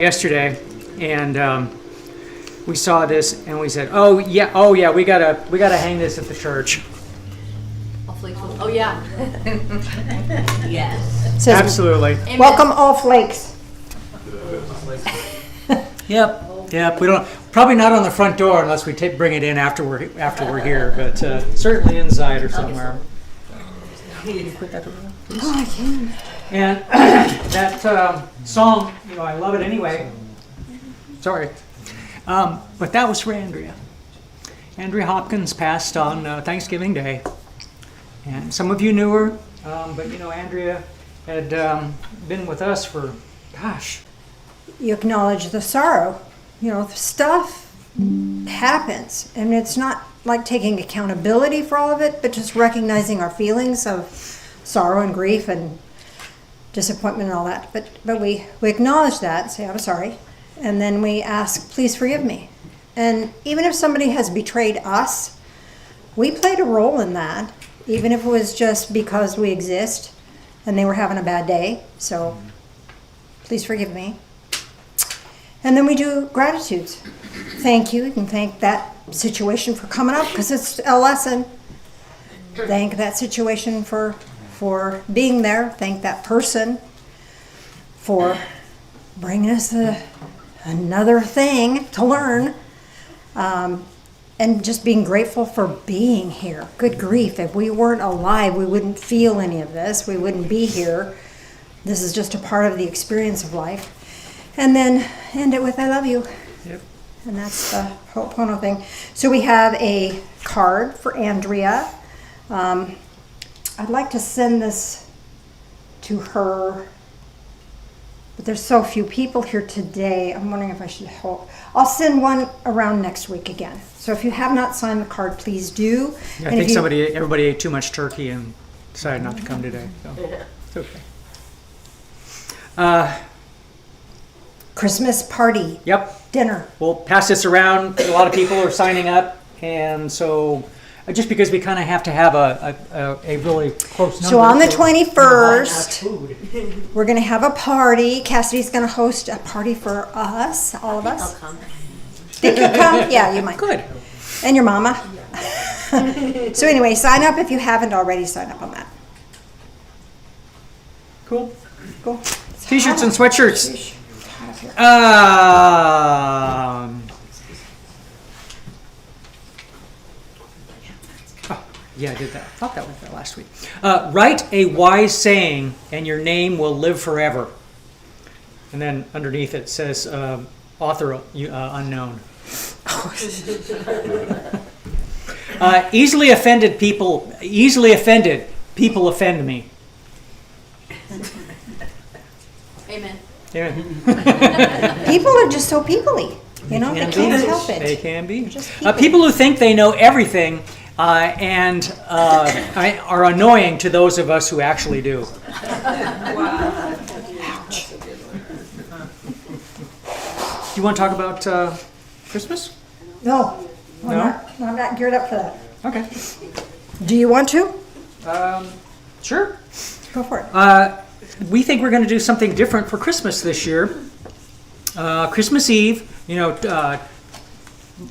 yesterday, and we saw this, and we said, "Oh yeah, we gotta hang this at the church." Oh yeah. Yes. Says, Absolutely. Amen. welcome all flakes. Yep. We don't probably not on the front door unless we bring it in after we're here, but certainly inside or somewhere. Oh, I can. And that song, I love it anyway. Sorry. But that was for Andrea. Andrea Hopkins passed on Thanksgiving Day. And some of you knew her, but Andrea had been with us for, gosh. You acknowledge the sorrow. Stuff happens, and it's not like taking accountability for all of it, but just recognizing our feelings of sorrow and grief and disappointment and all that. But we acknowledge that, say, I'm sorry, and then we ask, please forgive me. And even if somebody has betrayed us, we played a role in that, even if it was just because we exist and they were having a bad day. So please forgive me. And then we do gratitudes. Thank you. You can thank that situation for coming up because it's a lesson. Thank that situation for being there. Thank that person for bringing us another thing to learn. And just being grateful for being here. Good grief. If we weren't alive, we wouldn't feel any of this. We wouldn't be here. This is just a part of the experience of life. And then end it with I love you. Yep. And that's the Ho'oponopono thing. So we have a card for Andrea. I'd like to send this to her, but there's so few people here today. I'm wondering if I should hold. I'll send one around next week again. So if you have not signed the card, please do. Yeah, I think everybody ate too much turkey and decided not to come today. So it's okay. Christmas party. Yep. Dinner. We'll pass this around. A lot of people are signing up, and so just because we kind of have to have a really close number. So on the 21st, we're going to have a party. Cassidy's going to host a party for us, all of us. I'll come. Think you'll come? Yeah, you might. Good. And your mama. So anyway, sign up if you haven't already signed up on that. Cool. Cool. T-shirts and sweatshirts. Yeah, I did that. I thought that was that last week. Write a wise saying, and your name will live forever. And then underneath it says, author unknown. Easily offended people offend me. Amen. People are just so people-y. They can't help it. They can be. Just people. People who think they know everything and are annoying to those of us who actually do. Wow. Ouch. Do you want to talk about Christmas? No. I'm not geared up for that. Okay. Do you want to? Sure. Go for it. We think we're going to do something different for Christmas this year. Christmas Eve,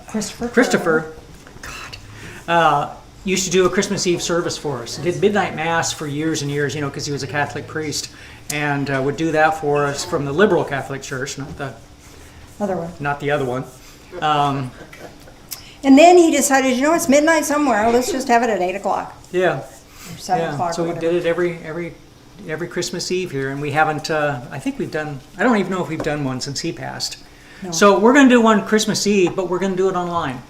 Christopher, used to do a Christmas Eve service for us. He did midnight mass for years and years, because he was a Catholic priest, and would do that for us from the liberal Catholic Church, not the other one. And then he decided, it's midnight somewhere. Let's just have it at 8 o'clock. Yeah. Or 7 o'clock. So we did it every Christmas Eve here, and we haven't. I think we've done. I don't even know if we've done one since he passed. No. So we're going to do one Christmas Eve, but we're going to do it online.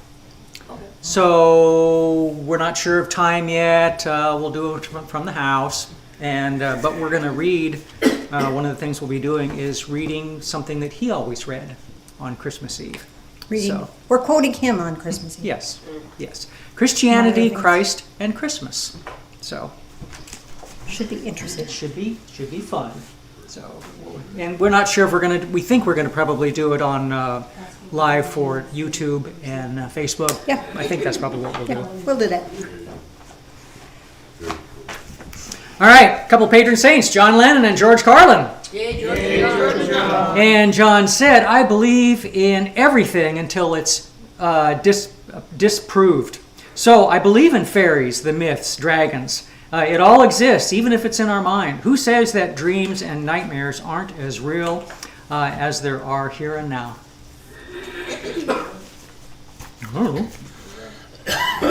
So we're not sure of time yet. We'll do it from the house, and but we're going to read. One of the things we'll be doing is reading something that he always read on Christmas Eve. Reading. So, we're quoting him on Christmas Eve. yes. Christianity, Christ, and Christmas. So. Should be interesting. It should be fun. So, and we're not sure if we think we're gonna probably do it on live for YouTube and Facebook. Yeah. I think that's probably what we'll do. We'll do that. All right, a couple patron saints, John Lennon and George Carlin. Yay, George. And John said, I believe in everything until it's disproved. So I believe in fairies, the myths, dragons. It all exists, even if it's in our mind. Who says that dreams and nightmares aren't as real as there are here and now?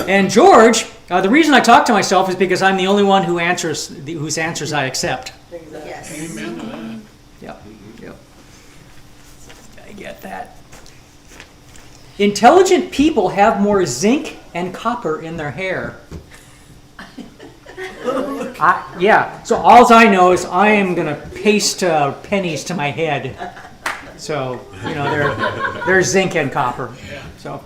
And George, the reason I talk to myself is because I'm the only one whose answers I accept. Yes. Yep. I get that. Intelligent people have more zinc and copper in their hair. So all I know is I am going to paste pennies to my head. So, they're zinc and copper. So,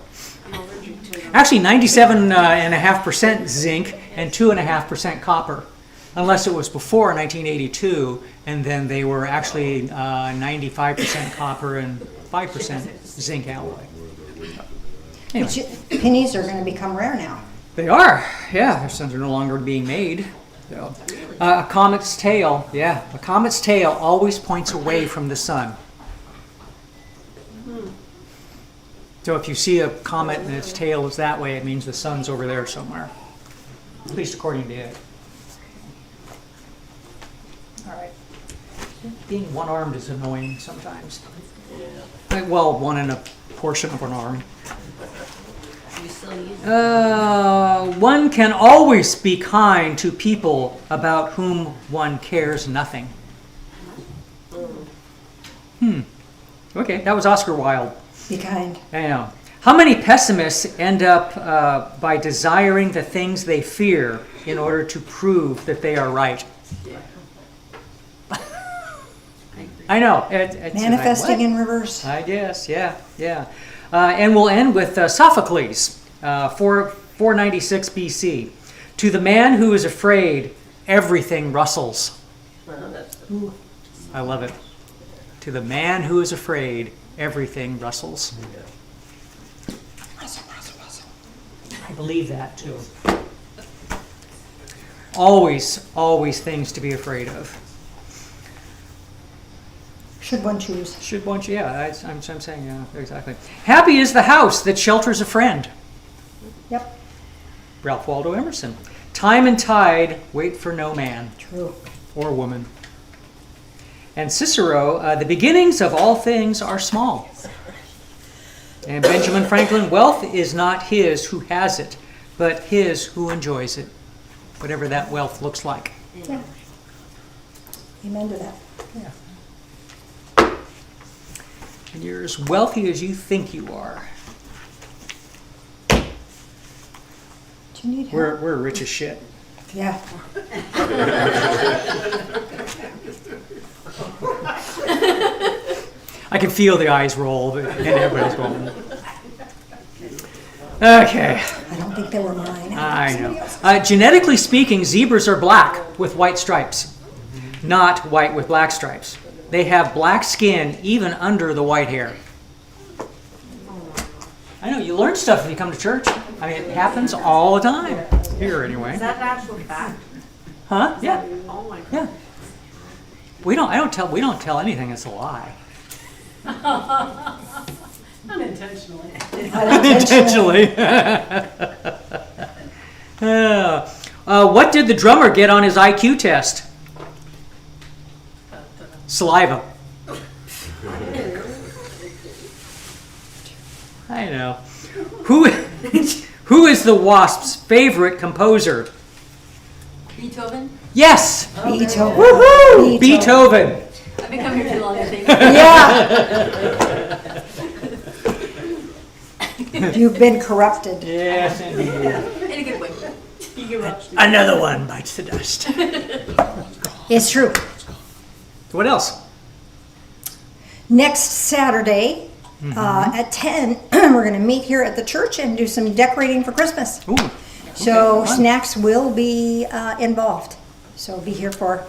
actually 97.5% zinc and 2.5% copper. Unless it was before 1982, and then they were actually 95% copper and 5% zinc alloy. Anyway. Pennies are going to become rare now. They are, yeah. Since they're no longer being made. So, a comet's tail, a comet's tail always points away from the sun. So if you see a comet and its tail is that way, it means the sun's over there somewhere. At least according to it. All right. Being one-armed is annoying sometimes. Well, one and a portion of an arm. One can always be kind to people about whom one cares nothing. Okay, that was Oscar Wilde. Be kind. I know. How many pessimists end up by desiring the things they fear in order to prove that they are right? I know. It's Manifesting like, in reverse. I guess, yeah. And we'll end with Sophocles, 496 BC. To the man who is afraid, everything rustles. I love it. To the man who is afraid, everything rustles. Rustle. I believe that too. Always things to be afraid of. Should one choose? I'm saying, yeah, exactly. Happy is the house that shelters a friend. Yep. Ralph Waldo Emerson. Time and tide wait for no man. True. Or woman. And Cicero, the beginnings of all things are small. And Benjamin Franklin, wealth is not his who has it, but his who enjoys it, whatever that wealth looks like. Yeah. Amen to that. Yeah. And you're as wealthy as you think you are. Do you need help? We're rich as shit. Yeah. I can feel the eyes roll, and everybody's rolling. Okay. I don't think they were mine. I know. Genetically speaking, zebras are black with white stripes, not white with black stripes. They have black skin even under the white hair. I know, you learn stuff if you come to church. I mean, it happens all the time. Here, anyway. Is that an actual fact? Huh? Yeah. Oh my God. Yeah. We don't tell anything that's a lie. Unintentionally. Unintentionally. What did the drummer get on his IQ test? Saliva. I know. Who is the Wasp's favorite composer? Beethoven? Yes! Beethoven. Woohoo! Beethoven. I've been coming here too long, I think. Yeah. You've been corrupted. Yes, indeed. In a good way. You get rushed. Another one bites the dust. It's true. What else? Next Saturday at 10, we're going to meet here at the church and do some decorating for Christmas. Ooh. So Okay, fun. snacks will be involved. So be here for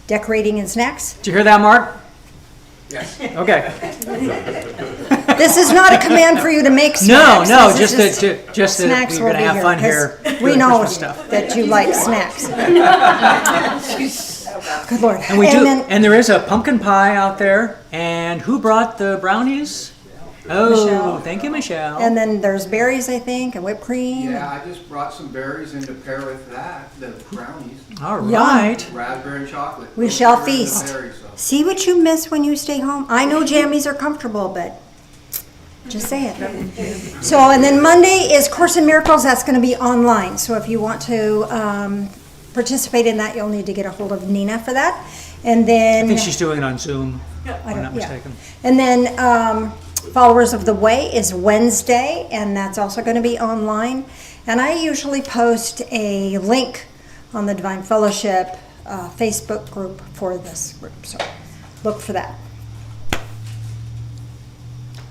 decorating and snacks. Did you hear that, Mark? Yes. Okay. This is not a command for you to make snacks. No, This is just that snacks we're will gonna be have fun 'cause here We doing know Christmas stuff. that you like snacks. Good Lord. And we do, then, and there is a pumpkin pie out there. And who brought the brownies? Oh, Michelle. thank you, Michelle. and then there's berries, I think, and whipped cream. Yeah, I just brought some berries in to pair with that, the brownies, All right. raspberry chocolate. We shall Berries and feast. berries, so. See what you miss when you stay home. I know jammies are comfortable, but just say it. So, and then Monday is Course in Miracles. That's going to be online. So if you want to participate in that, you'll need to get a hold of Nina for that. And then I think she's doing it on Zoom, if I I'm don't- not yeah. mistaken. And then Followers of the Way is Wednesday, and that's also going to be online. And I usually post a link on the Divine Fellowship Facebook group for this group. So look for that.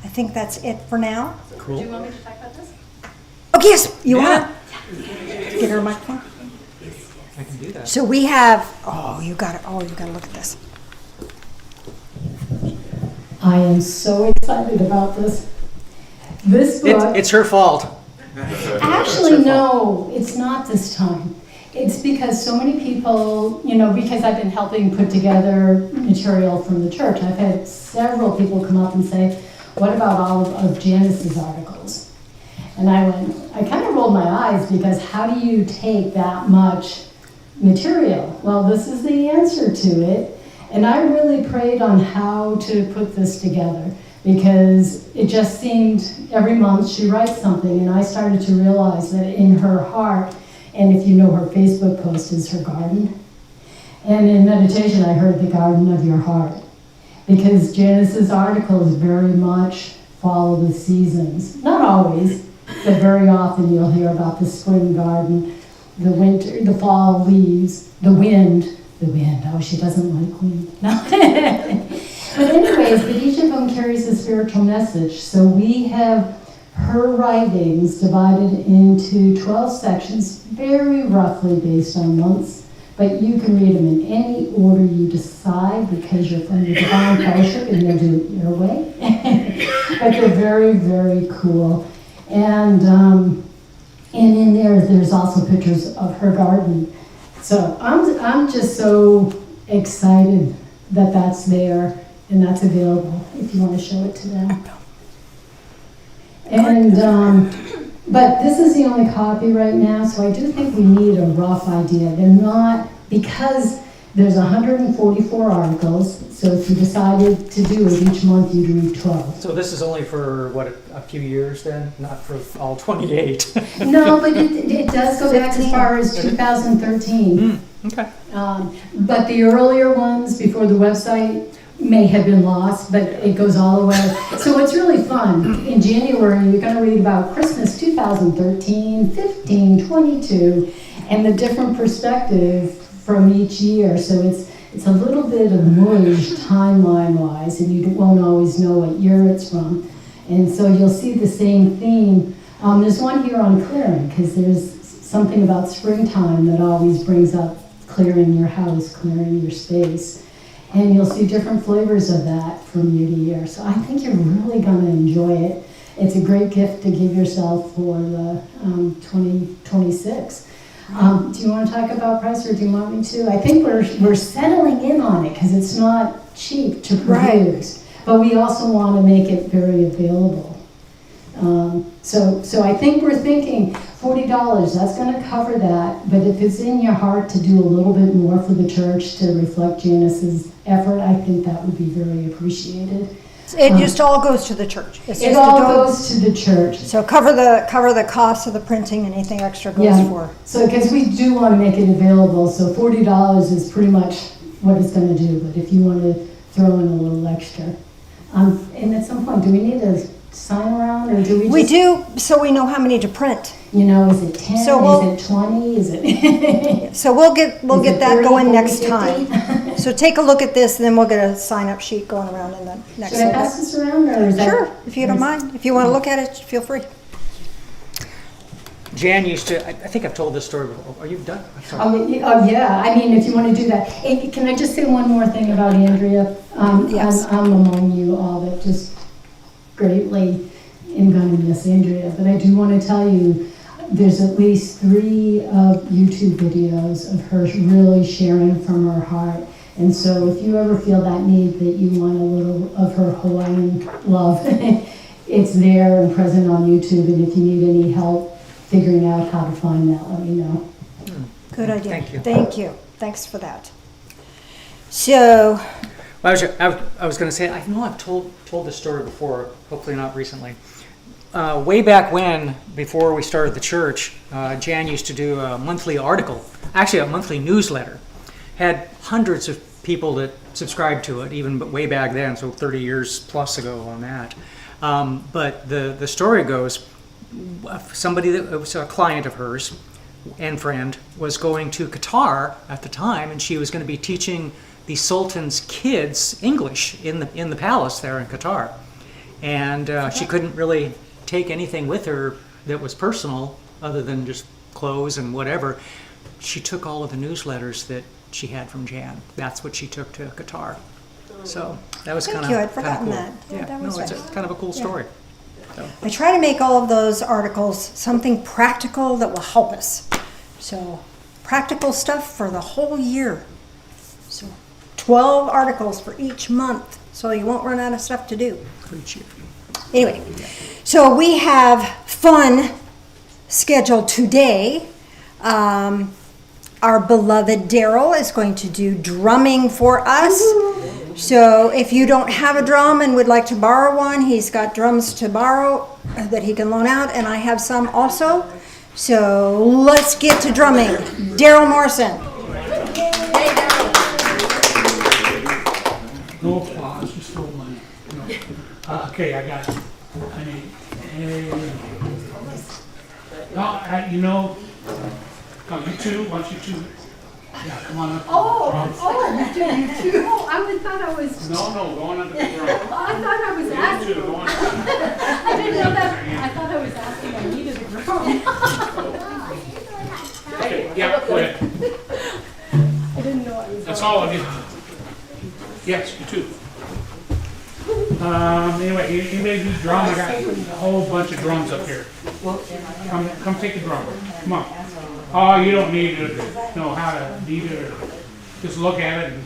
I think that's it for now. Do you Cool. want me to talk about this? Oh, yes, you Yeah. want to get her a microphone? I can do that. So we have, you got to look at this. I am so excited about this. This book, It's her fault. actually, no, it's not this time. It's because so many people, because I've been helping put together material from the church, I've had several people come up and say, what about all of Janice's articles? And I kind of rolled my eyes, because how do you take that much material? Well, this is the answer to it. And I really prayed on how to put this together, because it just seemed every month she writes something, and I started to realize that in her heart, and if you know her Facebook post is her garden. And in meditation I heard the garden of your heart, because Janice's articles very much follow the seasons. Not always, but very often you'll hear about the spring garden, the winter, the fall leaves, the wind. Oh, she doesn't like wind. No. But anyways, but each of them carries a spiritual message. So we have her writings divided into 12 sections, very roughly based on months. But you can read them in any order you decide, because you're from the Divine Fellowship and you'll do it your way. But they're very, very cool. And in there's also pictures of her garden. So I'm just so excited that that's there and that's available if you want to show it to them. And but this is the only copy right now, so I do think we need a rough idea. They're not, because there's 144 articles, so if you decided to do it each month, you'd read 12. So this is only for, what, a few years then? Not for all 28? No, but it does go back as far as 2013. Okay. But the earlier ones before the website may have been lost, but it goes all the way. So it's really fun. In January, you're going to read about Christmas 2013, 15, 22, and the different perspective from each year. So it's a little bit of mush timeline-wise, and you won't always know what year it's from. And so you'll see the same theme. There's one here on clearing, because there's something about springtime that always brings up clearing your house, clearing your space. And you'll see different flavors of that from year to year. So I think you're really going to enjoy it. It's a great gift to give yourself for the 2026. Do you want to talk about price, or do you want me to? I think we're settling in on it, because it's not cheap to produce, but we also want to make it very available. So I think we're thinking $40, that's going to cover that, but if it's in your heart to do a little bit more for the church to reflect Janice's effort, I think that would be very appreciated. It just all goes to the church. It's It just all goes to the church. So cover the cost of the printing, and anything extra goes Yeah. for. So, because we do want to make it available, so $40 is pretty much what it's going to do, but if you want to throw in a little extra. And at some point, do we need a sign around, or do we just... We do, so we know how many to print. Is it 10, So is it 20, is it... So we'll get Is it that 30, going 40, next 50? time. So take a look at this, and then we'll get a sign-up sheet going around in the next Should I little pass bit. this around, or is that... Sure, if you don't mind. If you want to look at it, feel free. Jan used to, I think I've told this story before. Are you done? I'm sorry. Yeah, I mean, if you want to do that. And can I just say one more thing about Andrea? Yes. I'm among you all that just greatly am going to miss Andrea, but I do want to tell you, there's at least 3 YouTube videos of her really sharing from her heart. And so if you ever feel that need that you want a little of her Hawaiian love, it's there and present on YouTube. And if you need any help figuring out how to find that, let me know. Good idea. Thank you. Thank you. Thanks for that. So, I was going to say, I know I've told this story before, hopefully not recently. Way back when, before we started the church, Jan used to do a monthly article, actually a monthly newsletter. Had hundreds of people that subscribed to it, even way back then, so 30 years plus ago on that. But the story goes, somebody that was a client of hers and friend was going to Qatar at the time, and she was going to be teaching the Sultan's kids English in the palace there in Qatar. And she couldn't really take anything with her that was personal other than just clothes and whatever. She took all of the newsletters that she had from Jan. That's what she took to Qatar. So that was Thank kind you. of I'd forgotten cool. that. Yeah, that was no, it's nice. kind of a cool story. I try to make all of those articles something practical that will help us. So, practical stuff for the whole year. So, 12 articles for each month, so you won't run out of stuff to do. Pretty cheap. Anyway, so we have fun scheduled today. Our beloved Darryl is going to do drumming for us. So if you don't have a drum and would like to borrow one, he's got drums to borrow that he can loan out, and I have some also. So let's get to drumming. Darryl Morrison. No applause, just hold mine. No. Okay, I got it. I need a. No, come, you two, why don't you two? Yeah, come on up. you too. Oh, I thought I was. No, go on up to the drum. I thought I was You asking. two, go on up. I didn't know that. I thought I was asking. I needed a drum. Okay, yeah, go ahead. I didn't know I was. That's all I need. Yes, you too. Anyway, you may do drum. I got a whole bunch of drums up here. Come take a drum. Come on. Oh, you don't need to know how to beat it or just look at it and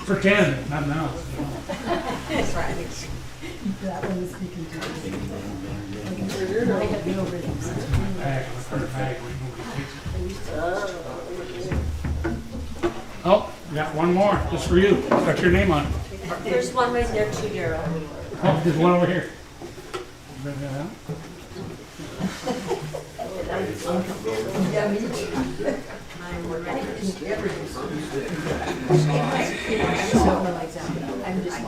pretend, nothing else. That one was speaking to me. I have no rhythms. Oh, we got one more, just for you. Got your name on it. There's one right there too, Darryl. Oh, there's one over here. Bring that out. I'm just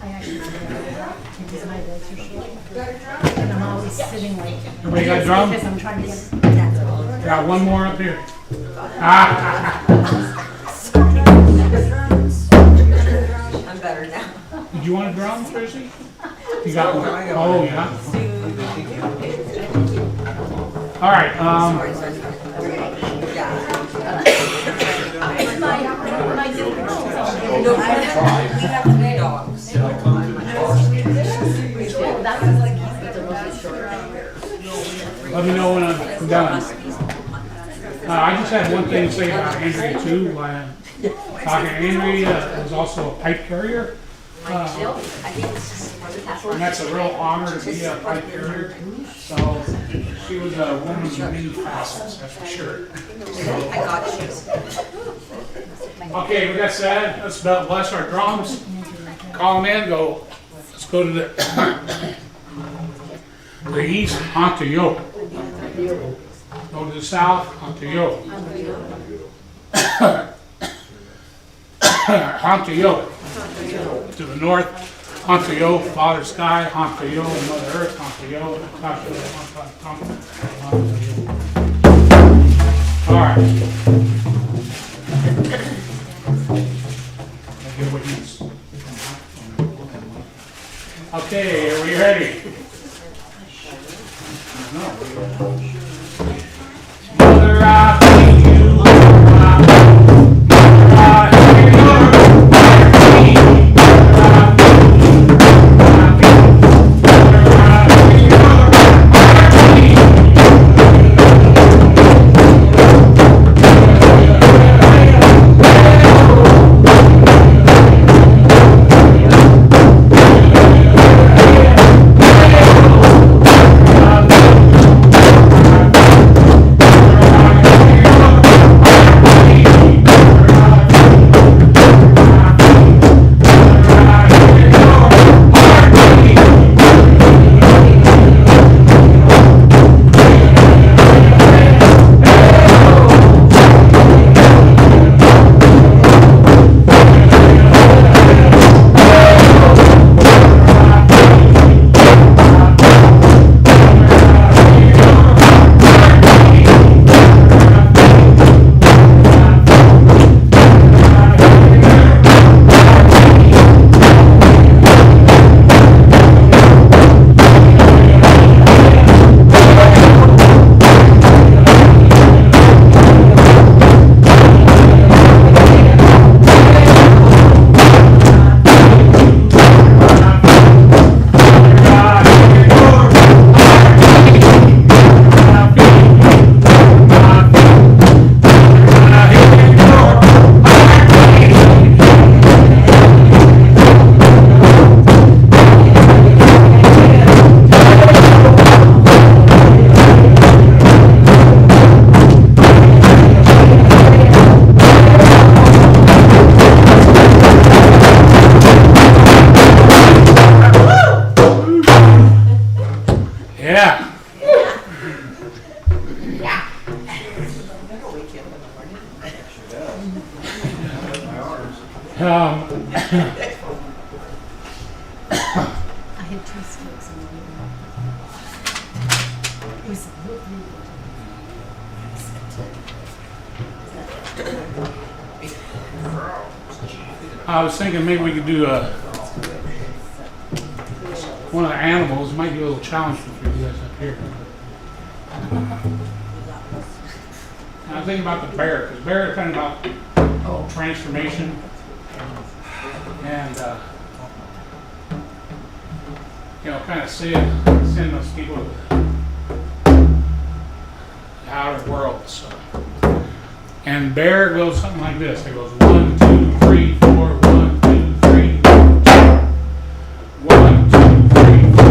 I actually because my legs are short. And I'm always sitting like. Everybody got a drum? Because I'm trying to get. Got one more up here. Ah! I'm better now. Did you want a drum, Tracy? You got one? Oh, yeah. All right, No, we have three dogs. let me know when I'm done. I just had one thing to say about Andrea too. Talking to Andrea is also a pipe carrier. And that's a real honor to be a pipe carrier. So she was a woman of many facets, that's for sure. I got you. Okay, with that said, let's bless our drums. Call them in, go. Let's go to the east, onto yo. Go to the south, onto yo. Onto yo. To the north, onto yo, Father Sky, onto yo, Mother Earth, onto yo, onto yo. All right. Okay, are we ready? Mother, I thank you. Mother, I hear your mercy. Mother, I thank you. Mother, I hear your mercy. had 2 sticks and it was I was thinking maybe we could do one of the animals. It might be a little challenging for you guys up here. And I was thinking about the bear, because bear is kind of about transformation and kind of seeing those people to the outer world. So, and bear goes something like this. It goes 1, 2, 3, 4. 1, 2, 3, 1, 2, 3, 4.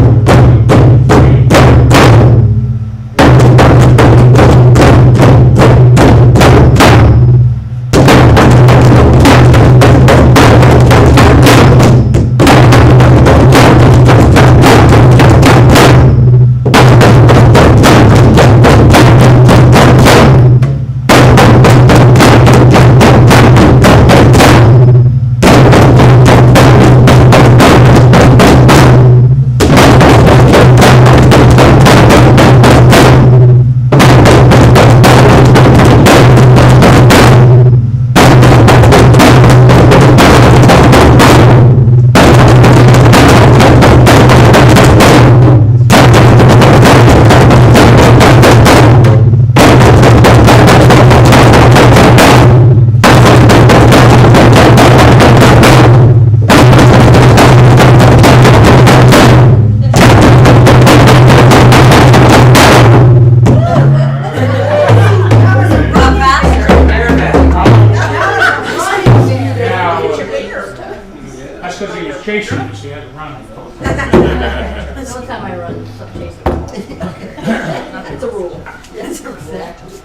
'cause he was chasing you, so you had to run. That's one time I run, stop chasing. It's a rule. That's exactly.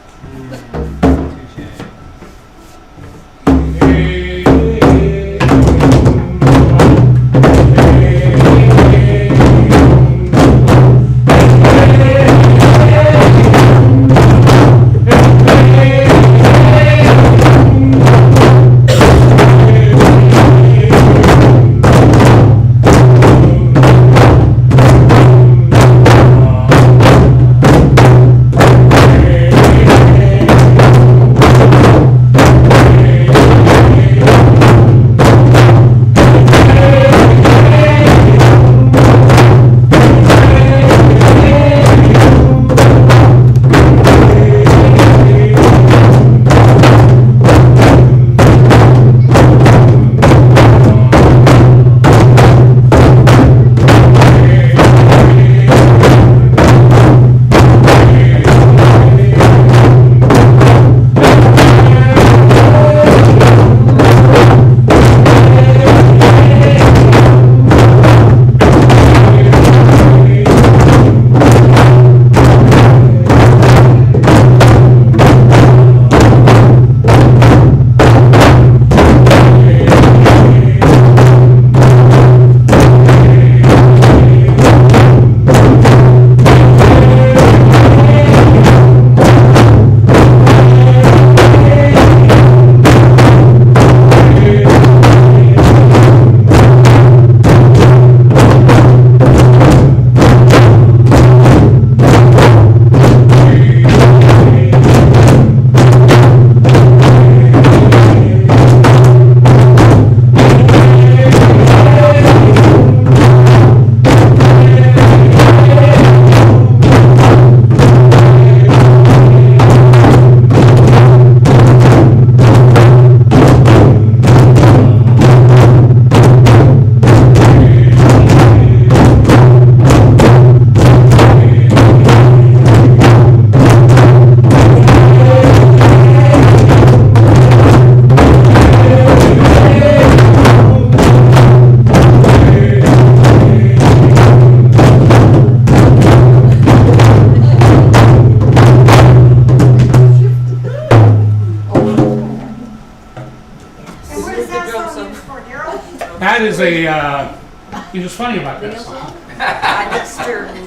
That is it was funny about that song.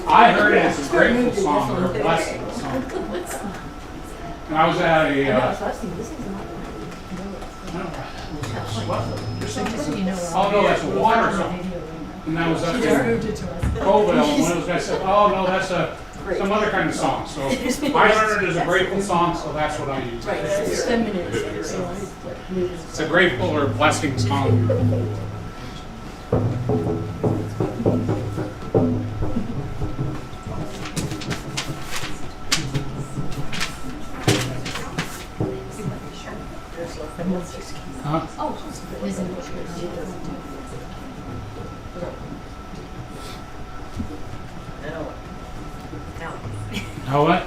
I heard it as a grateful song or a blessing song. And I was at a, there's Oh, no, that's a water song. And that was up in Colville, and one of those guys said, oh, no, that's some other kind of song. So I learned it as a grateful song, so that's what I use. Right, it's feminine. It's a grateful or blessing song. Huh? How what?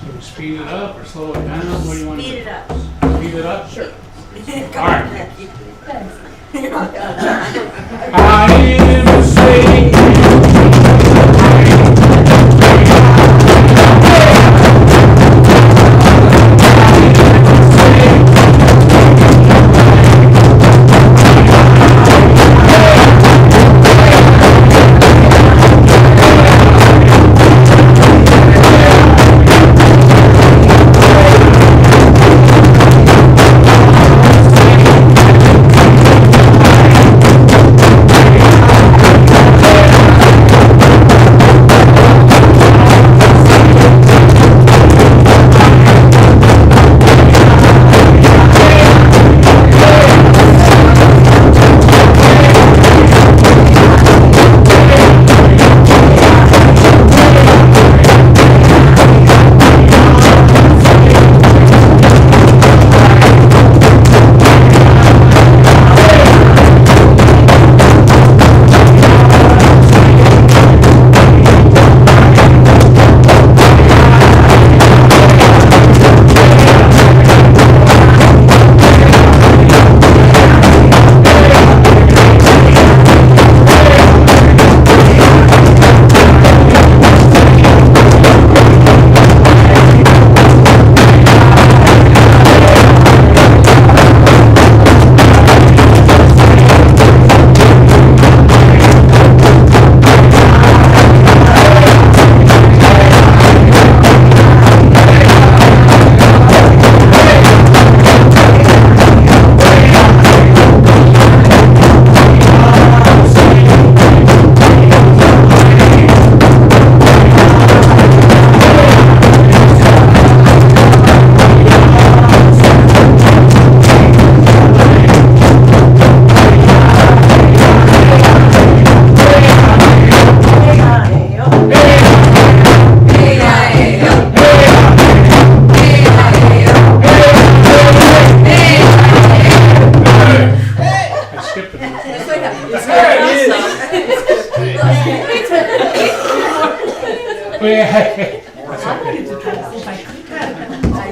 Should we speed it up or slow it down? What do you want to do? Speed it up. Speed it up? Sure. All right. I am a slave.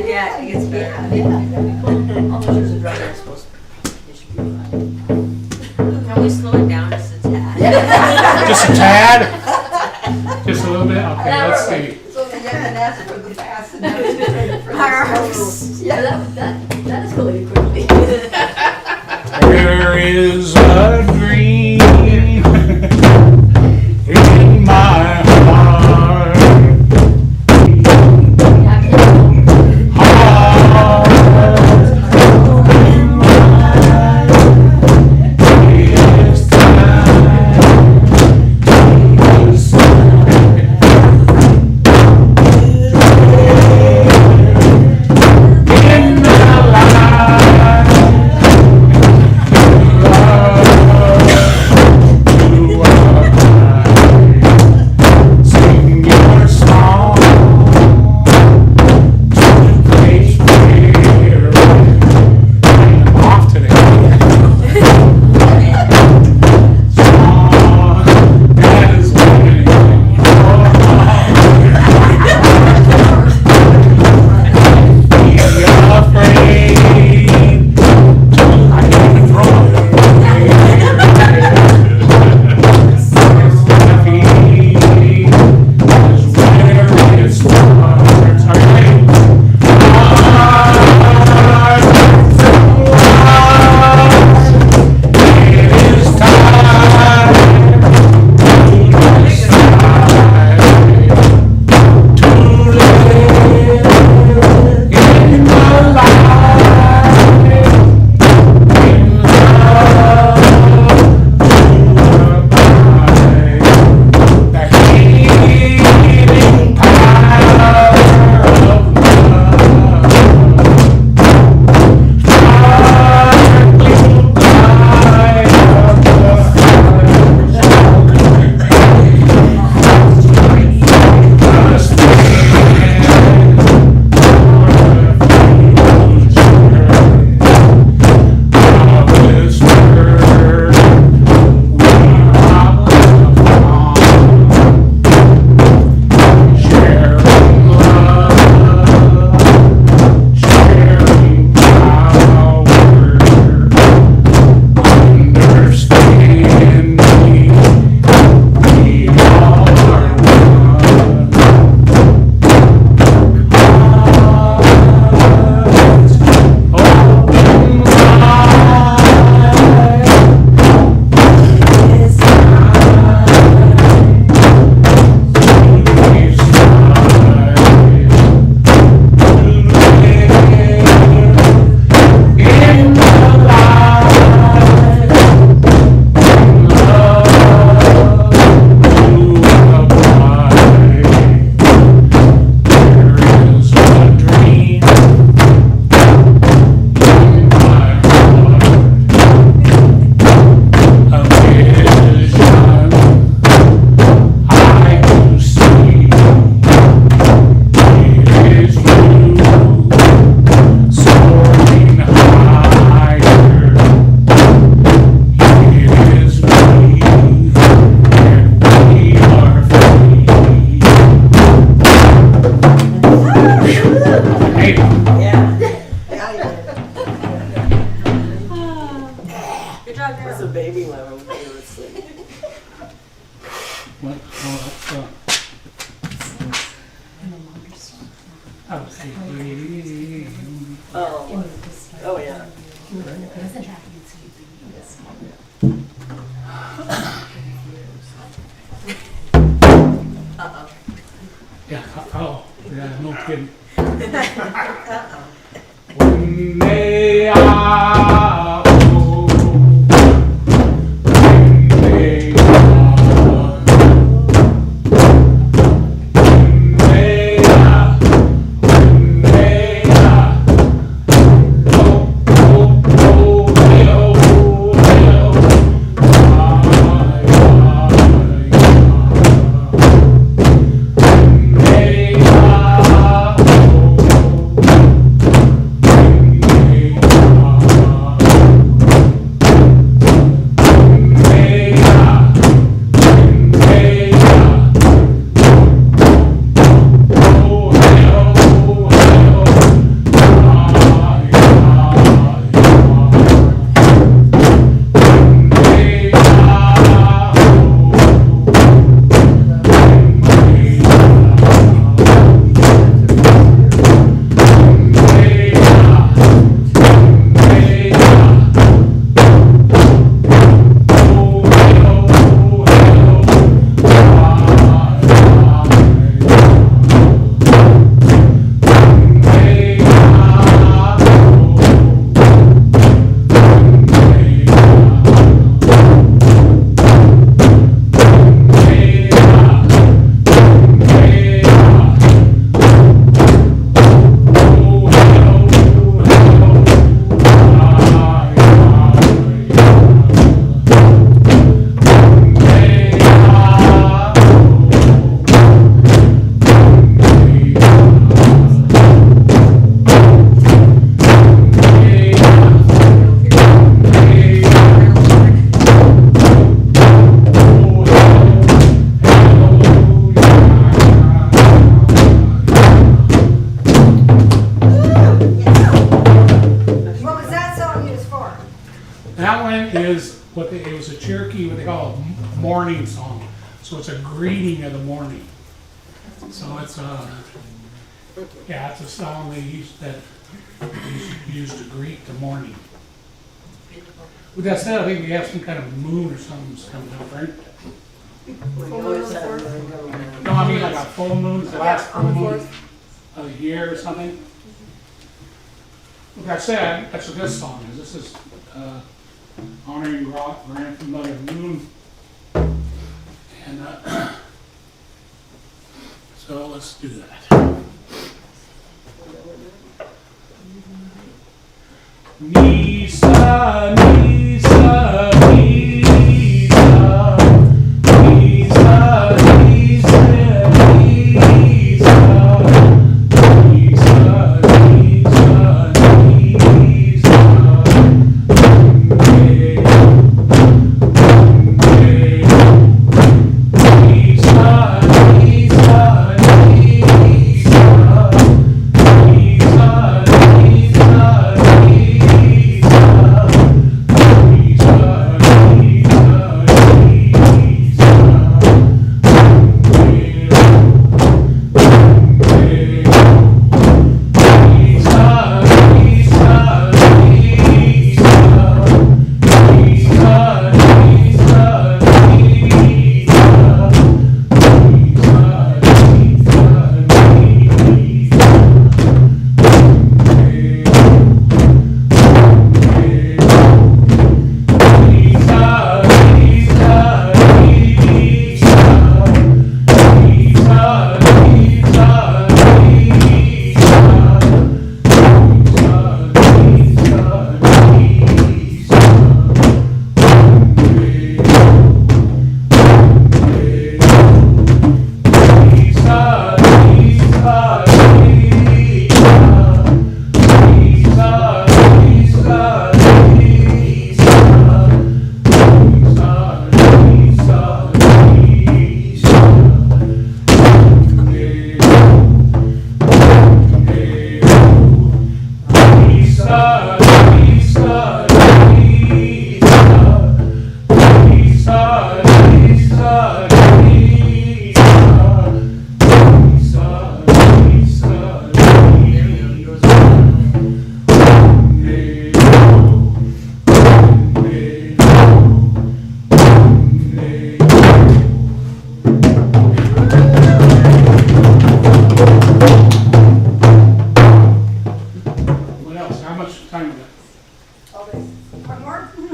Yeah, it gets better. Can we slow it down just a tad? Just a tad? Just a little bit? Okay, let's see. So the young and that's for the fast and now it's for the slow. Yeah, that escalated quickly. There is a dream in my heart. In my life, Good job, It's a Darryl. baby lemon when you were asleep. What? Oh, that's, Oh yeah. yeah, oh, yeah, no kidding. When they are old, when they are, when they are, when they are, oh, oh, oh, hey, oh, hey, oh, ay, ay, ay, What was that song used for? That one is it was a Cherokee, what they call a morning song. So it's a greeting of the morning. So it's it's a song they use to greet the morning. With that said, I think we have some kind of moon or something's coming up, right? We always have them going on. No, I mean like a full moon, the last full on the moon fourth. of the year or something. With that said, that's what this song is. This is honoring grandmother Moon. And so let's do that. Nisa, Nisa, Nisa, Nisa, Nisa, Nisa, Nisa, Nisa,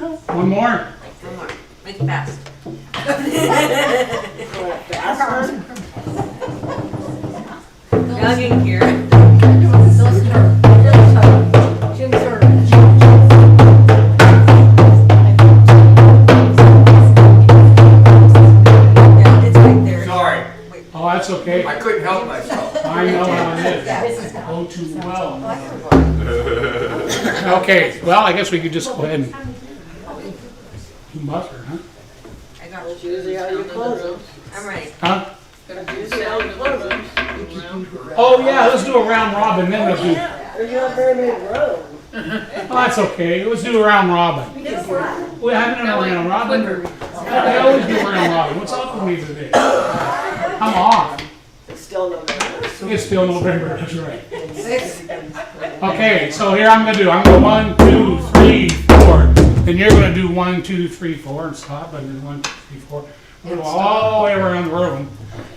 One more? One more. Make it fast. Jogging here. Those hurt. Jim's hurt. Yeah, it's right there. Sorry, Oh, that's okay. I couldn't help myself. I know how it is. Oh, too well. Okay, well, I guess we could just go ahead and do mustard, huh? I got That's usually how you close them. I'm ready. Huh? That's usually how you close them. Oh, yeah, let's do a round robin, then we'll do, There's not very many rows. oh, that's okay, let's do a round robin. We haven't done a round robin. I always do a round robin. What's up with me today? Come on. It's still November. It's still November, that's right. Okay, so here I'm gonna do, I'm gonna go 1, 2, 3, 4. Then you're gonna do 1, 2, 3, 4 and stop, and then 1, 2, 3, 4. We'll go all the way around the room.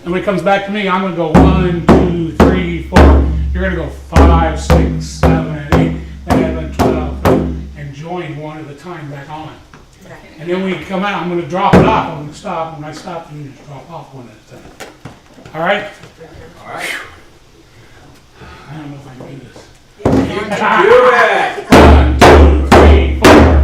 And when it comes back to me, I'm gonna go 1, 2, 3, 4. You're gonna go 5, 6, 7, 8, 11, 12, and join one at a time back on. And then when you come out, I'm gonna drop it off. I'm gonna stop. When I stop, you just drop off one at a time. All right? All right. I don't know if I can do this. Do it. 1, 2, 3, 4.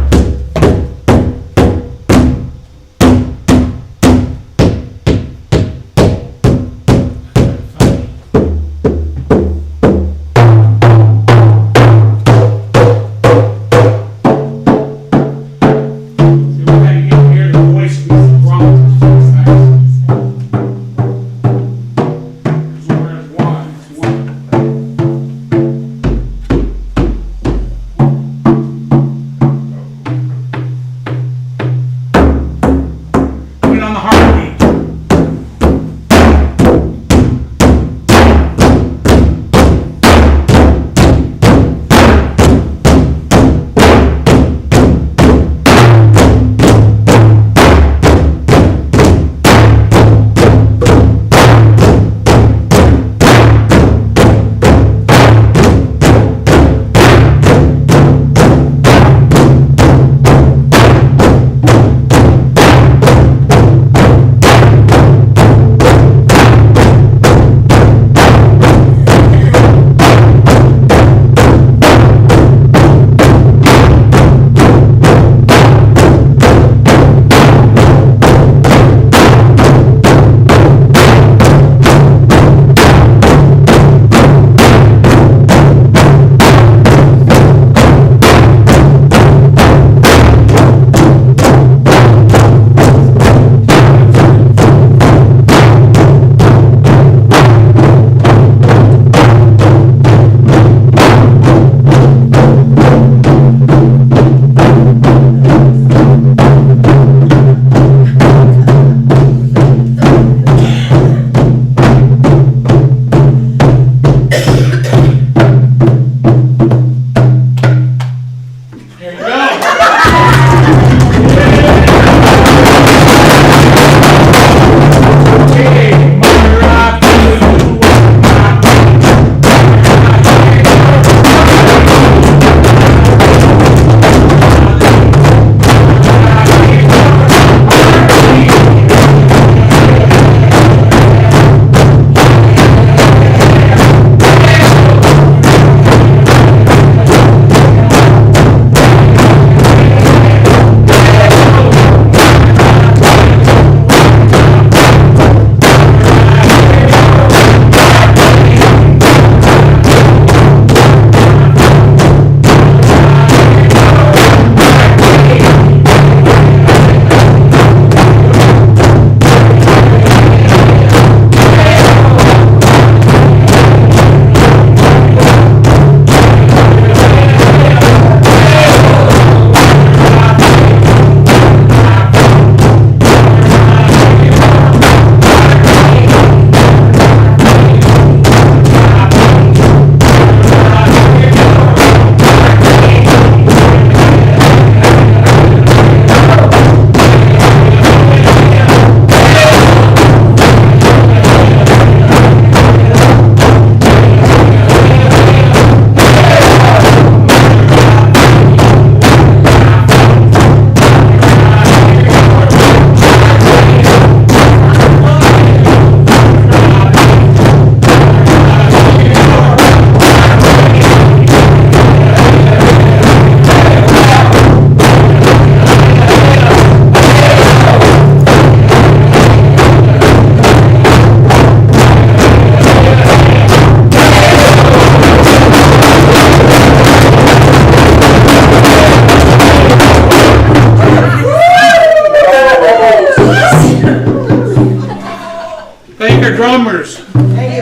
your drummers. Thank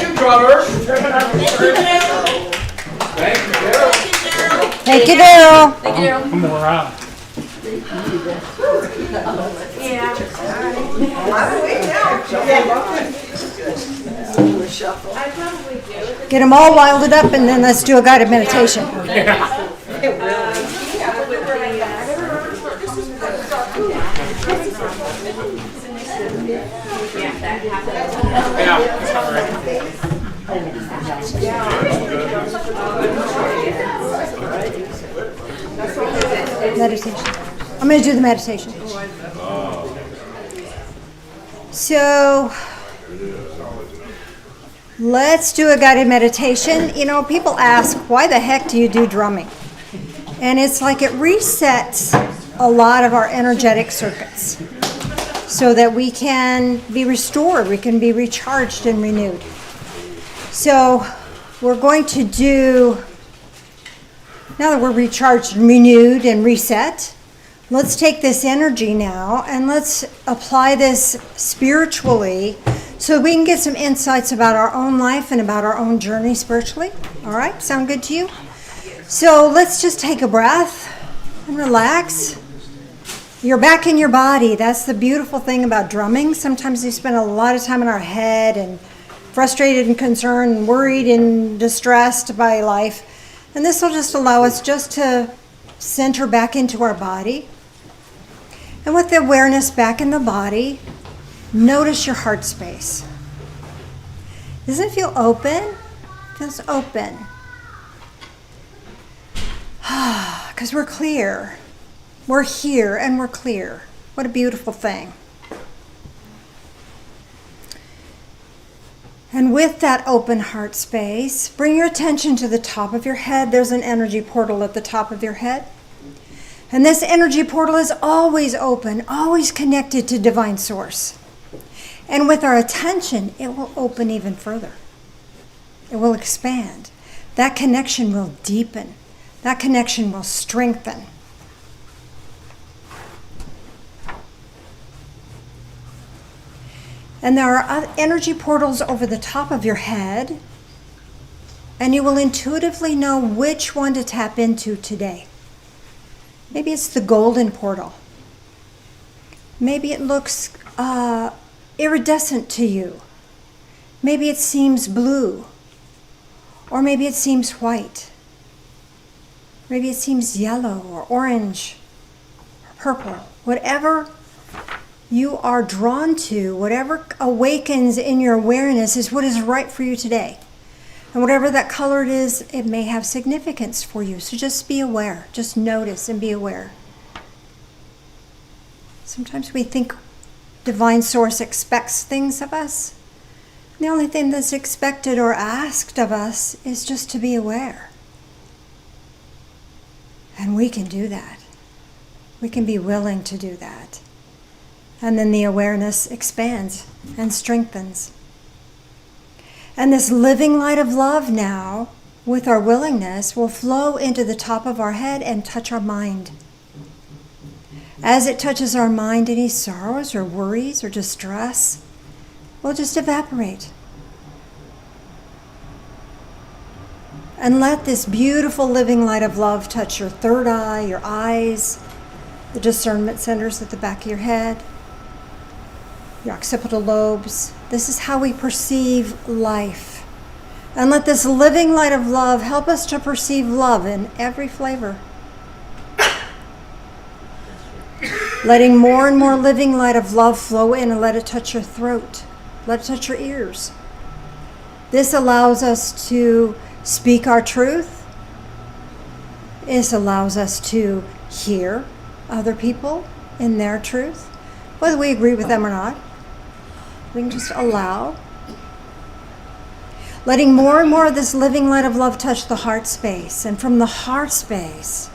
you, drummer. Thank you, Darryl. Thank you, Darryl. Thank you, Darryl. I'm more out. Get them all wilded up and then let's do a guided meditation. Yeah, that's all right. Meditation. I'm going to do the meditation. So, let's do a guided meditation. You know, people ask, why the heck do you do drumming? And it's like it resets a lot of our energetic circuits so that we can be restored, we can be recharged and renewed. So, we're going to do, now that we're recharged and renewed and reset, let's take this energy now and let's apply this spiritually so we can get some insights about our own life and about our own journey spiritually. All right, sound good to you? So let's just take a breath and relax. You're back in your body. That's the beautiful thing about drumming. Sometimes we spend a lot of time in our head and frustrated and concerned and worried and distressed by life. And this will just allow us just to center back into our body. And with the awareness back in the body, notice your heart space. Doesn't it feel open? It feels open. Because we're clear. We're here and we're clear. What a beautiful thing. And with that open heart space, bring your attention to the top of your head. There's an energy portal at the top of your head. And this energy portal is always open, always connected to Divine Source. And with our attention, it will open even further. It will expand. That connection will deepen. That connection will strengthen. And there are energy portals over the top of your head, and you will intuitively know which one to tap into today. Maybe it's the golden portal. Maybe it looks iridescent to you. Maybe it seems blue. Or maybe it seems white. Maybe it seems yellow or orange or purple. Whatever you are drawn to, whatever awakens in your awareness is what is right for you today. And whatever that color it is, it may have significance for you. So just be aware. Just notice and be aware. Sometimes we think Divine Source expects things of us. The only thing that's expected or asked of us is just to be aware. And we can do that. We can be willing to do that. And then the awareness expands and strengthens. And this living light of love now, with our willingness, will flow into the top of our head and touch our mind. As it touches our mind, any sorrows or worries or distress will just evaporate. And let this beautiful living light of love touch your third eye, your eyes, the discernment centers at the back of your head, your occipital lobes. This is how we perceive life. And let this living light of love help us to perceive love in every flavor. Letting more and more living light of love flow in and let it touch your throat. Let it touch your ears. This allows us to speak our truth. This allows us to hear other people in their truth, whether we agree with them or not. We can just allow. Letting more and more of this living light of love touch the heart space. And from the heart space,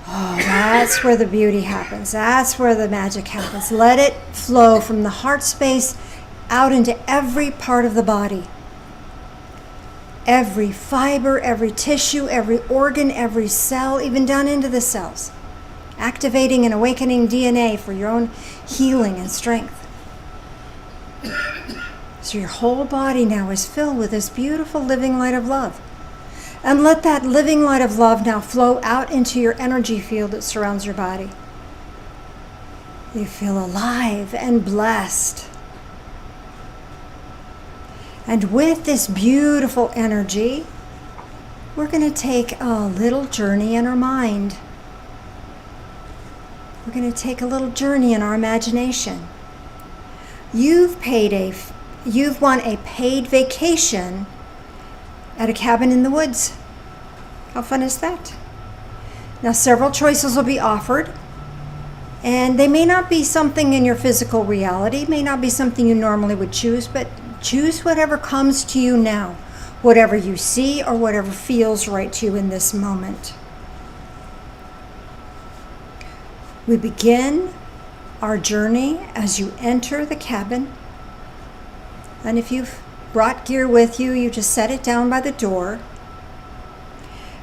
that's where the beauty happens. That's where the magic happens. Let it flow from the heart space out into every part of the body. Every fiber, every tissue, every organ, every cell, even down into the cells. Activating and awakening DNA for your own healing and strength. So your whole body now is filled with this beautiful living light of love. And let that living light of love now flow out into your energy field that surrounds your body. You feel alive and blessed. And with this beautiful energy, we're going to take a little journey in our mind. We're going to take a little journey in our imagination. You've won a paid vacation at a cabin in the woods. How fun is that? Now, several choices will be offered, and they may not be something in your physical reality, may not be something you normally would choose, but choose whatever comes to you now, whatever you see or whatever feels right to you in this moment. We begin our journey as you enter the cabin. And if you've brought gear with you, you just set it down by the door.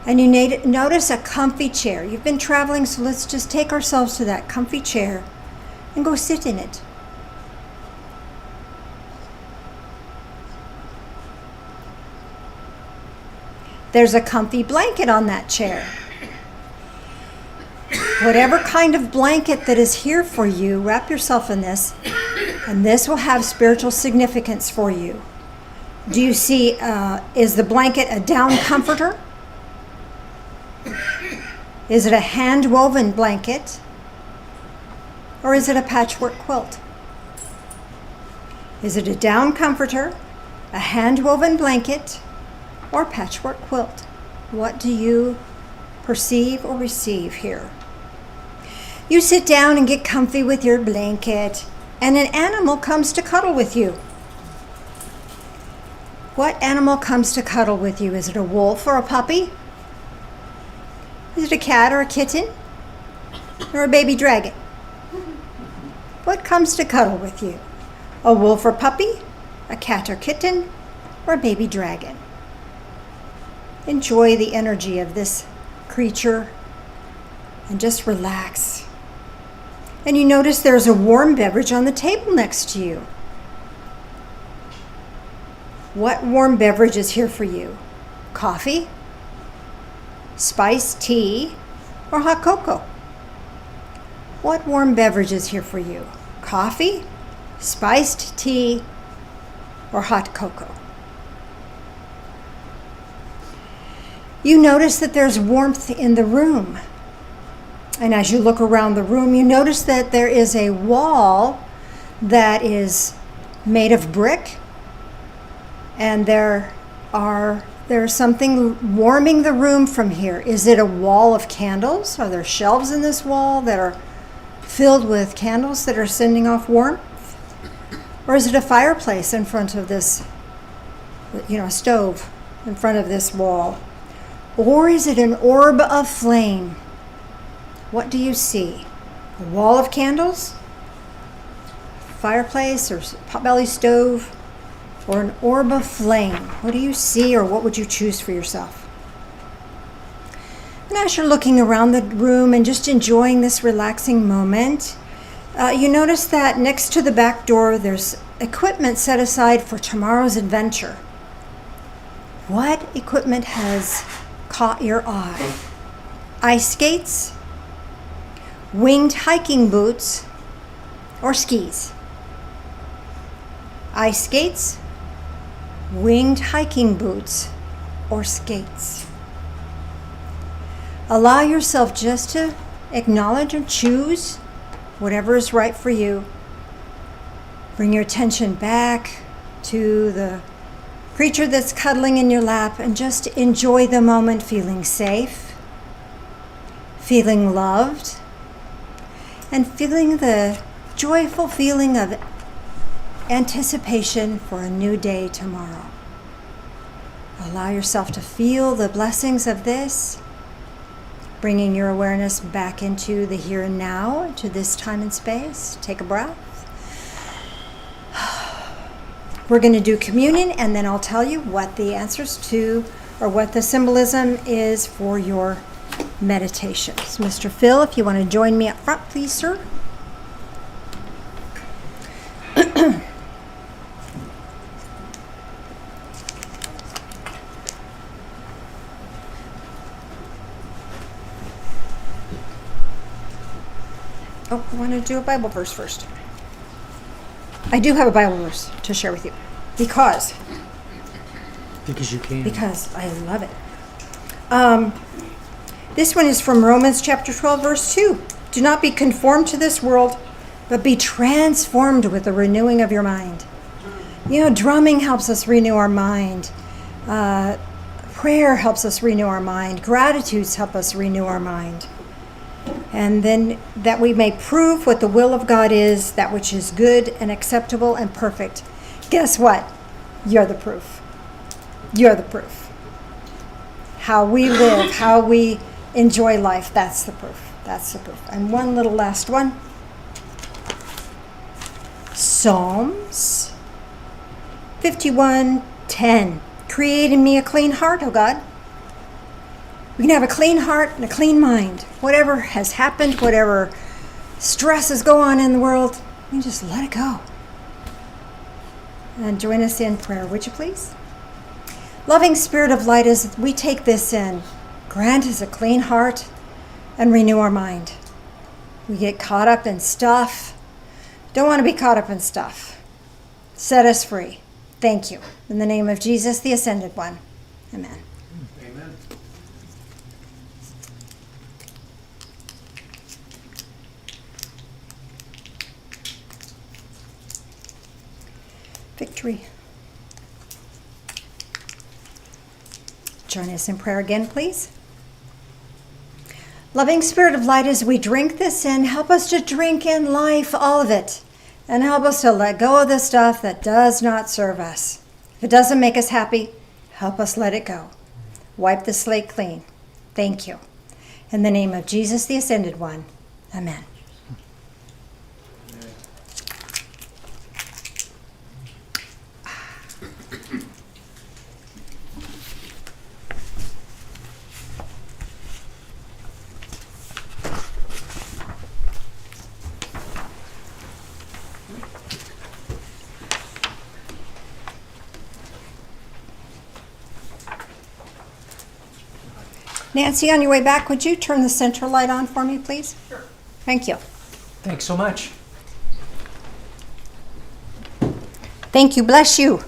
And you notice a comfy chair. You've been traveling, so let's just take ourselves to that comfy chair and go sit in it. There's a comfy blanket on that chair. Whatever kind of blanket that is here for you, wrap yourself in this, and this will have spiritual significance for you. Do you see, is the blanket a down comforter? Is it a hand-woven blanket? Or is it a patchwork quilt? Is it a down comforter, a hand-woven blanket, or patchwork quilt? What do you perceive or receive here? You sit down and get comfy with your blanket, and an animal comes to cuddle with you. What animal comes to cuddle with you? Is it a wolf or a puppy? Is it a cat or a kitten? Or a baby dragon? What comes to cuddle with you? A wolf or puppy? A cat or kitten? Or a baby dragon? Enjoy the energy of this creature and just relax. And you notice there's a warm beverage on the table next to you. What warm beverage is here for you? Coffee, spiced tea, or hot cocoa? What warm beverage is here for you? Coffee, spiced tea, or hot cocoa? You notice that there's warmth in the room. And as you look around the room, you notice that there is a wall that is made of brick. And there's something warming the room from here. Is it a wall of candles? Are there shelves in this wall that are filled with candles that are sending off warmth? Or is it a fireplace in front of this, a stove in front of this wall? Or is it an orb of flame? What do you see? A wall of candles? Fireplace or potbelly stove? Or an orb of flame? What do you see, or what would you choose for yourself? And as you're looking around the room and just enjoying this relaxing moment, you notice that next to the back door there's equipment set aside for tomorrow's adventure. What equipment has caught your eye? Ice skates, winged hiking boots, or skis? Ice skates, winged hiking boots, or skates? Allow yourself just to acknowledge and choose whatever is right for you. Bring your attention back to the creature that's cuddling in your lap and just enjoy the moment, feeling safe, feeling loved, and feeling the joyful feeling of anticipation for a new day tomorrow. Allow yourself to feel the blessings of this, bringing your awareness back into the here and now, to this time and space. Take a breath. We're going to do communion, and then I'll tell you what the answers to, or what the symbolism is for your meditations. Mr. Phil, if you want to join me up front, please, sir. Oh, I want to do a Bible verse first. I do have a Bible verse to share with you because Because you can. I love it. This one is from Romans chapter 12, verse 2. Do not be conformed to this world, but be transformed with the renewing of your mind. You know, drumming helps us renew our mind. Prayer helps us renew our mind. Gratitudes help us renew our mind. And then that we may prove what the will of God is, that which is good and acceptable and perfect. Guess what? You're the proof. You're the proof. How we live, how we enjoy life, that's the proof. That's the proof. And one little last one. Psalms 51:10. Create in me a clean heart, O God. We can have a clean heart and a clean mind. Whatever has happened, whatever stresses go on in the world, we just let it go. And join us in prayer, would you please? Loving Spirit of light, as we take this in, grant us a clean heart and renew our mind. We get caught up in stuff. Don't want to be caught up in stuff. Set us free. Thank you. In the name of Jesus, the Ascended One. Amen. Amen. Victory. Join us in prayer again, please. Loving Spirit of light, as we drink this in, help us to drink in life, all of it, and help us to let go of the stuff that does not serve us. If it doesn't make us happy, help us let it go. Wipe the slate clean. Thank you. In the name of Jesus, the Ascended One. Amen. Nancy, on your way back, would you turn the center light on for me, please? Sure. Thank you. Thanks so much. Thank you. Bless you.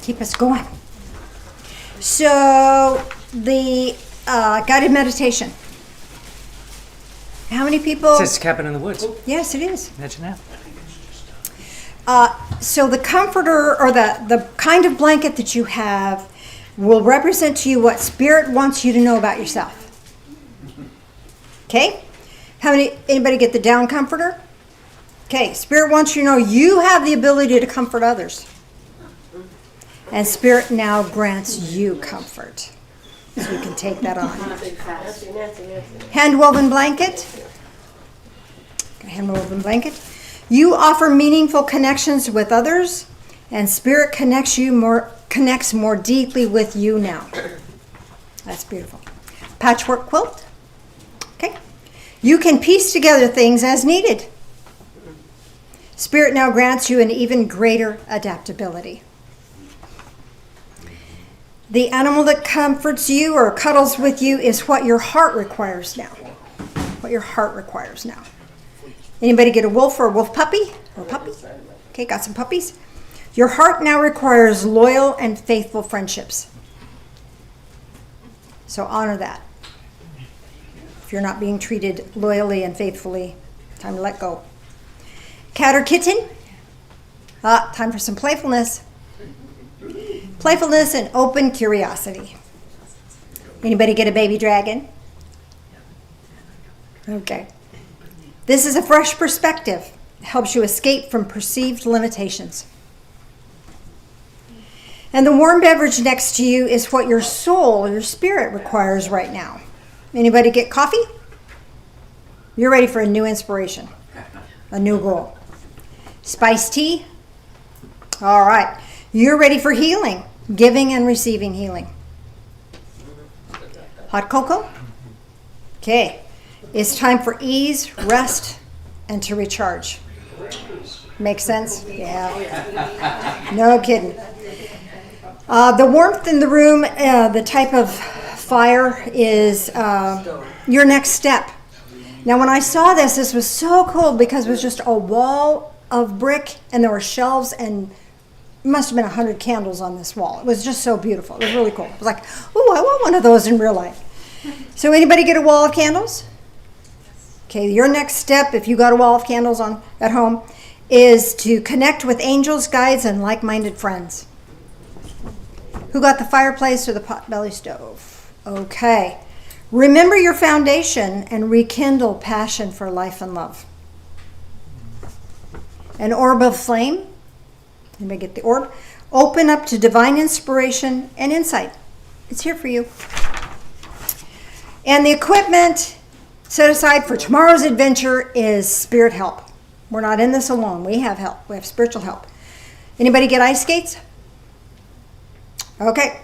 Keep us going. So, the guided meditation. How many people? It says cabin in the woods. Yes, it is. Imagine that. So the comforter, or the kind of blanket that you have, will represent to you what Spirit wants you to know about yourself. Okay? Anybody get the down comforter? Okay, Spirit wants you to know you have the ability to comfort others. And Spirit now grants you comfort. So you can take that on. Handwoven blanket. Handwoven blanket. You offer meaningful connections with others, and Spirit connects more deeply with you now. That's beautiful. Patchwork quilt. Okay. You can piece together things as needed. Spirit now grants you an even greater adaptability. The animal that comforts you or cuddles with you is what your heart requires now. What your heart requires now. Anybody get a wolf or a wolf puppy? Or a puppy? Okay, got some puppies. Your heart now requires loyal and faithful friendships. So honor that. If you're not being treated loyally and faithfully, time to let go. Cat or kitten? Time for some playfulness. Playfulness and open curiosity. Anybody get a baby dragon? Okay. This is a fresh perspective. It helps you escape from perceived limitations. And the warm beverage next to you is what your soul, your spirit requires right now. Anybody get coffee? You're ready for a new inspiration, a new goal. Spiced tea? All right. You're ready for healing, giving and receiving healing. Hot cocoa? Okay. It's time for ease, rest, and to recharge. Make sense? Yeah. No kidding. The warmth in the room, the type of fire is your next step. Now, when I saw this, this was so cool because it was just a wall of brick and there were shelves and must have been 100 candles on this wall. It was just so beautiful. It was really cool. It was like, ooh, I want one of those in real life. So anybody get a wall of candles? Okay, your next step, if you got a wall of candles on at home, is to connect with angels, guides, and like-minded friends. Who got the fireplace or the potbelly stove? Okay. Remember your foundation and rekindle passion for life and love. An orb of flame. Anybody get the orb? Open up to divine inspiration and insight. It's here for you. And the equipment set aside for tomorrow's adventure is spirit help. We're not in this alone. We have help. We have spiritual help. Anybody get ice skates? Okay.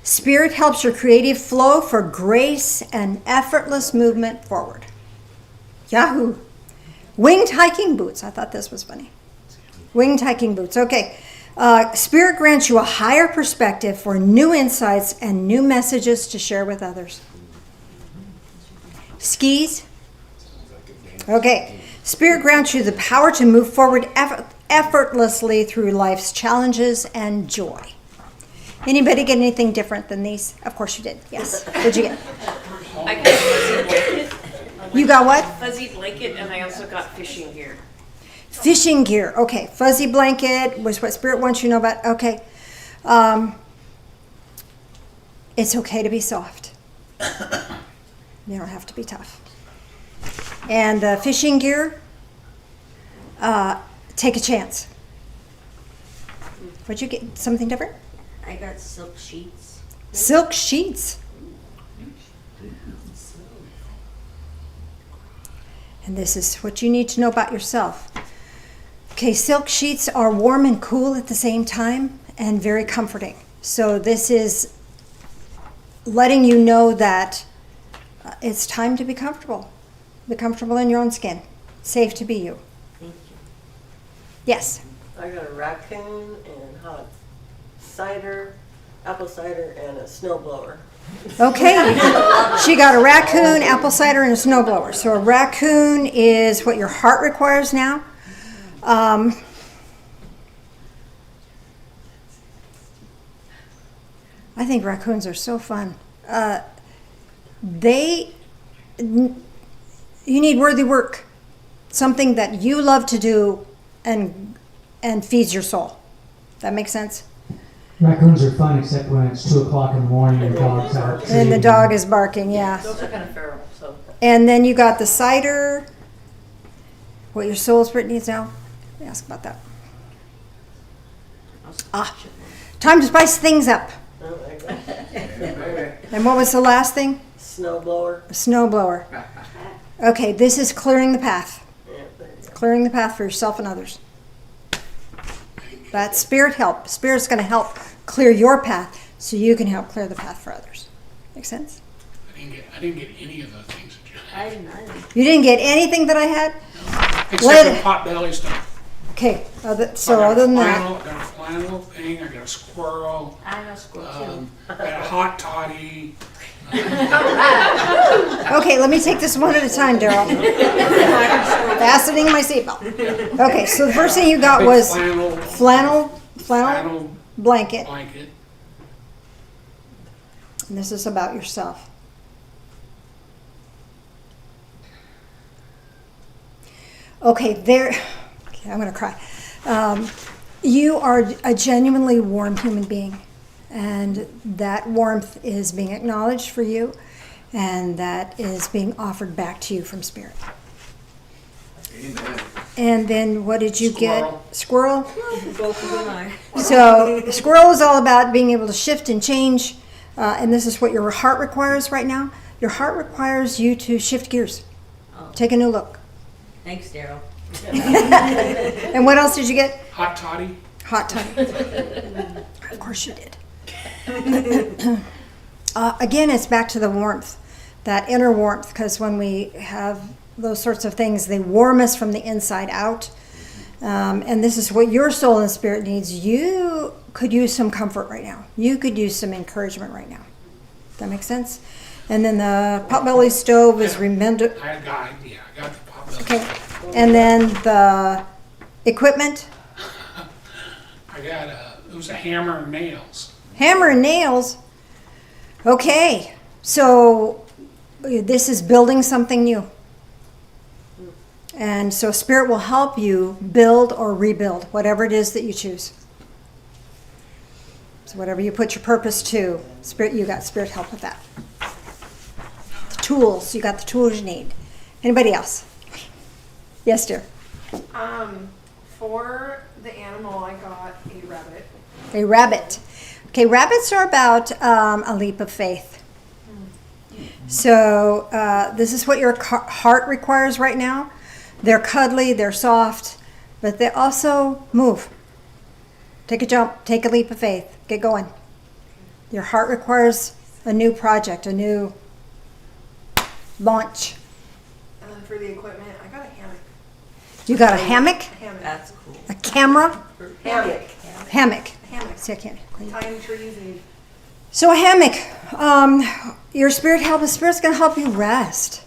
Spirit helps your creative flow for grace and effortless movement forward. Yahoo! Winged hiking boots. I thought this was funny. Winged hiking boots. Okay. Spirit grants you a higher perspective for new insights and new messages to share with others. Skis. Okay. Spirit grants you the power to move forward effortlessly through life's challenges and joy. Anybody get anything different than these? Of course you did. Yes. What'd you get? I got a fuzzy blanket. You got what? Fuzzy blanket, and I also got fishing gear. Fishing gear. Okay. Fuzzy blanket was what Spirit wants you to know about. Okay. It's okay to be soft. You don't have to be tough. And the fishing gear, take a chance. What'd you get? Something different? I got silk sheets. Silk sheets. And this is what you need to know about yourself. Okay, silk sheets are warm and cool at the same time and very comforting. So this is letting you know that it's time to be comfortable. Be comfortable in your own skin. Safe to be you. Thank you. Yes. I got a raccoon and hot cider, apple cider, and a snowblower. Okay. She got a raccoon, apple cider, and a snowblower. So a raccoon is what your heart requires now. I think raccoons are so fun. You need worthy work, something that you love to do and feeds your soul. That makes sense? Raccoons are fun, except when it's 2 o'clock in the morning and the dog's out. And the dog is barking, yeah. Those are kind of feral, so. And then you got the cider, what your soul spirit needs now. Let me ask about that. Time to spice things up. Oh my God. And what was the last thing? Snowblower. A snowblower. Okay, this is clearing the path. Yeah, there you go. Clearing the path for yourself and others. That's spirit help. Spirit's going to help clear your path so you can help clear the path for others. Make sense? I didn't get any of the things that you had. I didn't either. You didn't get anything that I had? Except the potbelly stuff. Okay, I other got than a that. flannel, I got a flannel thing, I got a squirrel, I know squirrel too. I got a hot toddy. Okay, let me take this one at a time, Darryl. Fastening my seatbelt. Okay, so the first thing you got Big was flannel flannel blanket. blanket. And this is about yourself. Okay, I'm going to cry. You are a genuinely warm human being, and that warmth is being acknowledged for you, and that is being offered back to you from Spirit. Amen. And then what did you get? Squirrel? Both of them are. So squirrel is all about being able to shift and change, and this is what your heart requires right now. Your heart requires you to shift gears. Oh. Take a new look. Thanks, Darryl. And what else did you get? Hot toddy. Hot toddy. Of course you did. Again, it's back to the warmth, that inner warmth, because when we have those sorts of things, they warm us from the inside out. And this is what your soul and spirit needs. You could use some comfort right now. You could use some encouragement right now. That makes sense? And then the potbelly stove is remembered. I got the potbelly. Okay. And then the equipment, I got it was a hammer and nails. hammer and nails. Okay. So this is building something new. And so Spirit will help you build or rebuild, whatever it is that you choose. So whatever you put your purpose to, Spirit, you got Spirit help with that. The tools, you got the tools you need. Anybody else? Yes, dear. For the animal, I got a rabbit. A rabbit. Okay, rabbits are about a leap of faith. So this is what your heart requires right now. They're cuddly, they're soft, but they also move. Take a jump, take a leap of faith, get going. Your heart requires a new project, a new launch. And then for the equipment, I got a hammock. You got a hammock, Hammock. That's cool. a camera, Hammock. hammock. Hammock. See, I can't. Tying trees and So a hammock, your spirit help, the Spirit's going to help you rest.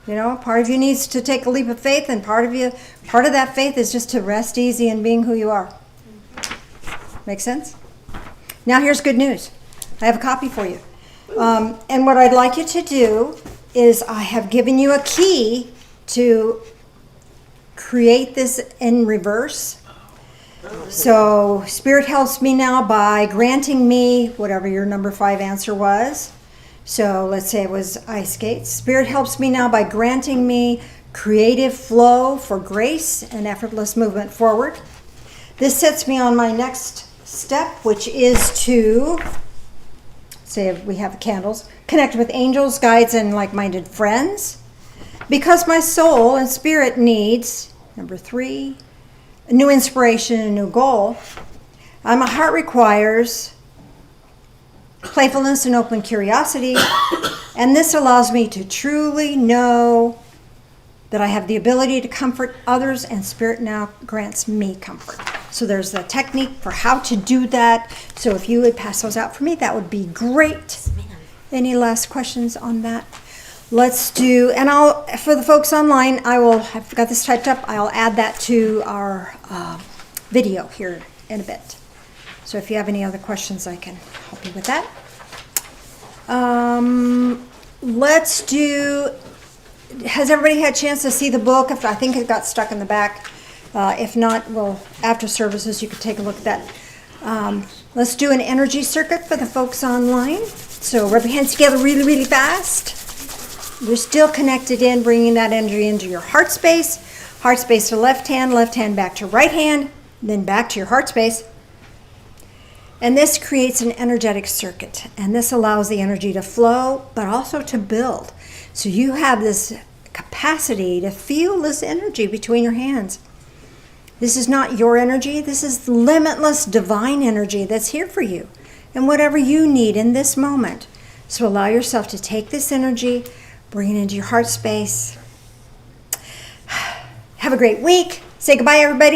You know, part of you needs to take a leap of faith, and part of that faith is just to rest easy in being who you are. Make sense? Now here's good news. I have a copy for you. And what I'd like you to do is I have given you a key to create this in reverse. So Spirit helps me now by granting me whatever your number 5 answer was. So let's say it was ice skates. Spirit helps me now by granting me creative flow for grace and effortless movement forward. This sets me on my next step, which is to, say we have the candles, connect with angels, guides, and like-minded friends. Because my soul and spirit needs, number 3, a new inspiration, a new goal. My heart requires playfulness and open curiosity, and this allows me to truly know that I have the ability to comfort others, and Spirit now grants me comfort. So there's the technique for how to do that. So if you would pass those out for me, that would be great. Any last questions on that? Let's do, and I'll, for the folks online, I've got this typed up, I'll add that to our video here in a bit. So if you have any other questions, I can help you with that. Let's do, has everybody had a chance to see the book? I think it got stuck in the back. If not, well, after services, you could take a look at that. Let's do an energy circuit for the folks online. So rub your hands together really, really fast. You're still connected in, bringing that energy into your heart space to left hand back to right hand, then back to your heart space. And this creates an energetic circuit, and this allows the energy to flow, but also to build. So you have this capacity to feel this energy between your hands. This is not your energy. This is limitless divine energy that's here for you and whatever you need in this moment. So allow yourself to take this energy, bring it into your heart space. Have a great week. Say goodbye, everybody.